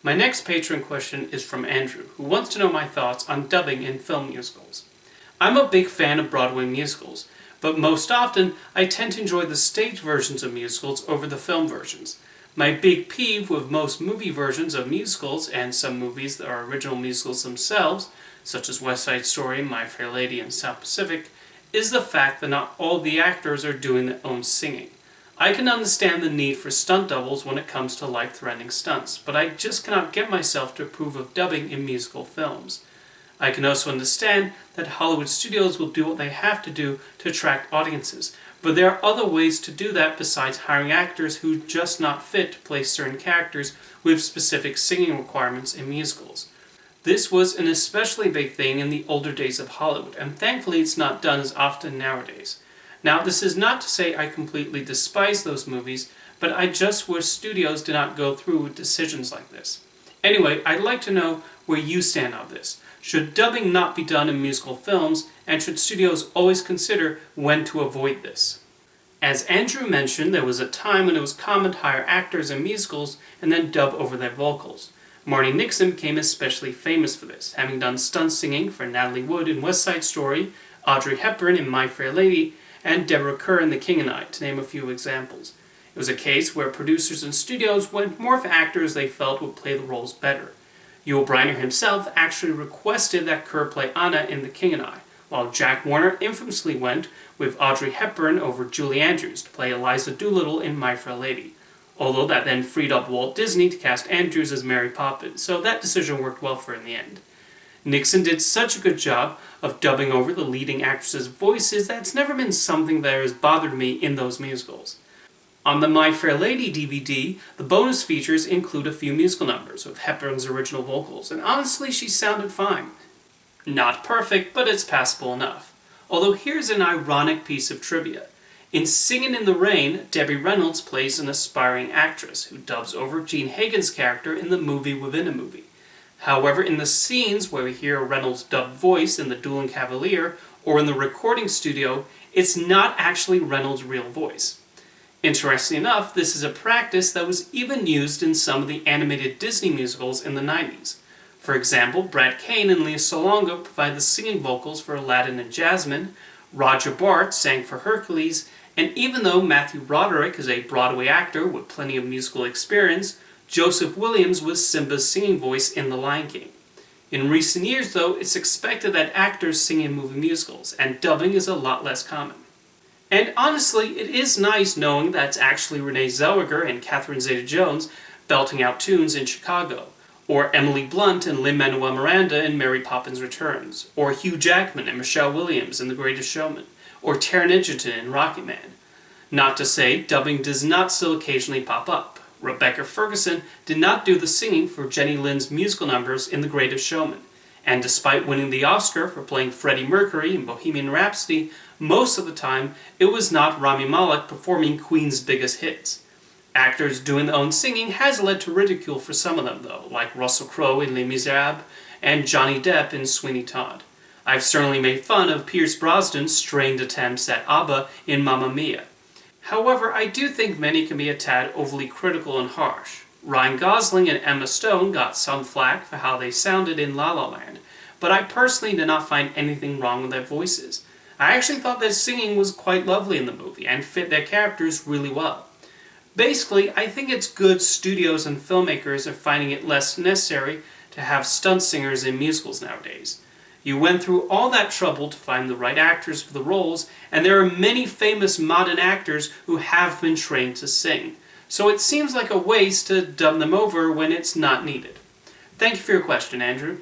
My next patron question is from Andrew, who wants to know my thoughts on dubbing in film musicals. I'm a big fan of Broadway musicals, but most often I tend to enjoy the stage versions of musicals over the film versions. My big peeve with most movie versions of musicals, and some movies that are original musicals themselves, such as West Side Story, My Fair Lady, and South Pacific, is the fact that not all the actors are doing their own singing. I can understand the need for stunt doubles when it comes to life-threatening stunts, but I just cannot get myself to approve of dubbing in musical films. I can also understand that Hollywood studios will do what they have to do to attract audiences, but there are other ways to do that besides hiring actors who just not fit to play certain characters with specific singing requirements in musicals. This was an especially big thing in the older days of Hollywood, and thankfully it's not done as often nowadays. Now, this is not to say I completely despise those movies, but I just wish studios did not go through with decisions like this. Anyway, I'd like to know where you stand on this. Should dubbing not be done in musical films, and should studios always consider when to avoid this? As Andrew mentioned, there was a time when it was common to hire actors in musicals and then dub over their vocals. Marty Nixon became especially famous for this, having done stunt singing for Natalie Wood in West Side Story, Audrey Hepburn in My Fair Lady, and Deborah Kerr in The King and I, to name a few examples. It was a case where producers and studios went more for actors they felt would play the roles better. Yul Brynner himself actually requested that Kerr play Anna in The King and I, while Jack Warner infamously went with Audrey Hepburn over Julie Andrews to play Eliza Doolittle in My Fair Lady, although that then freed up Walt Disney to cast Andrews as Mary Poppins, so that decision worked well for her in the end. Nixon did such a good job of dubbing over the leading actresses' voices that it's never been something that has bothered me in those musicals. On the My Fair Lady DVD, the bonus features include a few musical numbers with Hepburn's original vocals, and honestly she sounded fine. Not perfect, but it's passable enough. Although here's an ironic piece of trivia. In Singin' in the Rain, Debbie Reynolds plays an aspiring actress who dubs over Gene Hagen's character in the movie within a movie. However, in the scenes where we hear Reynolds' dubbed voice in The Dueling Cavalier or in the recording studio, it's not actually Reynolds' real voice. Interestingly enough, this is a practice that was even used in some of the animated Disney musicals in the 90s. For example, Brad Kane and Lea Salonga provided the singing vocals for Aladdin and Jasmine, Roger Bart sang for Hercules, and even though Matthew Broderick is a Broadway actor with plenty of musical experience, Joseph Williams was Simba's singing voice in The Lion King. In recent years, though, it's expected that actors sing in movie musicals, and dubbing is a lot less common. And honestly, it is nice knowing that it's actually Renee Zellweger and Catherine Zeta-Jones belting out tunes in Chicago, or Emily Blunt and Lin-Manuel Miranda in Mary Poppins Returns, or Hugh Jackman and Michelle Williams in The Greatest Showman, or Taron Egerton in Rocket Man. Not to say dubbing does not still occasionally pop up. Rebecca Ferguson did not do the singing for Jenny Lin's musical numbers in The Greatest Showman, and despite winning the Oscar for playing Freddie Mercury in Bohemian Rhapsody, most of the time it was not Rami Malek performing Queen's biggest hits. Actors doing their own singing has led to ridicule for some of them though, like Russell Crowe in Les Miserables and Johnny Depp in Sweeney Todd. I've certainly made fun of Pierce Brosnan's strained attempts at ABBA in Mamma Mia. However, I do think many can be a tad overly critical and harsh. Ryan Gosling and Emma Stone got some flack for how they sounded in La La Land, but I personally did not find anything wrong with their voices. I actually thought their singing was quite lovely in the movie and fit their characters really well. Basically, I think it's good studios and filmmakers are finding it less necessary to have stunt singers in musicals nowadays. You went through all that trouble to find the right actors for the roles, and there are many famous modern actors who have been trained to sing. So it seems like a waste to dub them over when it's not needed. Thank you for your question, Andrew.